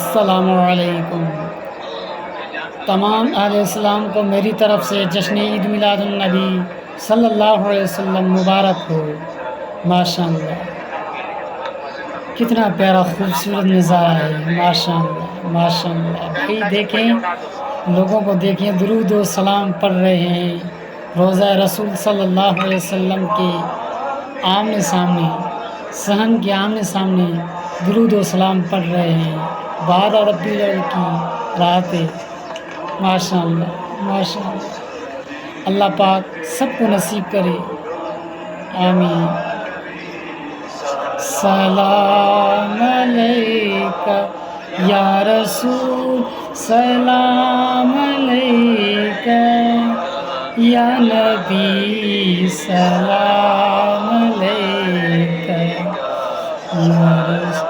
السلام علیکم۔ تمام اہل اسلام کو میری طرف سے جشن عید میلاد النبی صلی اللہ علیہ وسلم مبارک ہو۔ ماشاء اللہ، کتنا پیارا خوبصورت نظارہ ہے۔ ماشاء اللہ ماشاء اللہ۔ بھائی دیکھیں، لوگوں کو دیکھیں، درود و سلام پڑھ رہے ہیں، روضہ رسول صلی اللہ علیہ وسلم کے آمنے سامنے، صحن کے آمنے سامنے درود و سلام پڑھ رہے ہیں۔ 12 ربیع الاول کی رات ہے۔ ماشاء اللہ ماشاء اللہ۔ اللہ پاک سب کو نصیب کرے، آمین۔ سلام علیکہ یا رسول، سلام علیکہ یا نبی، سلام علیکہ یا رسول۔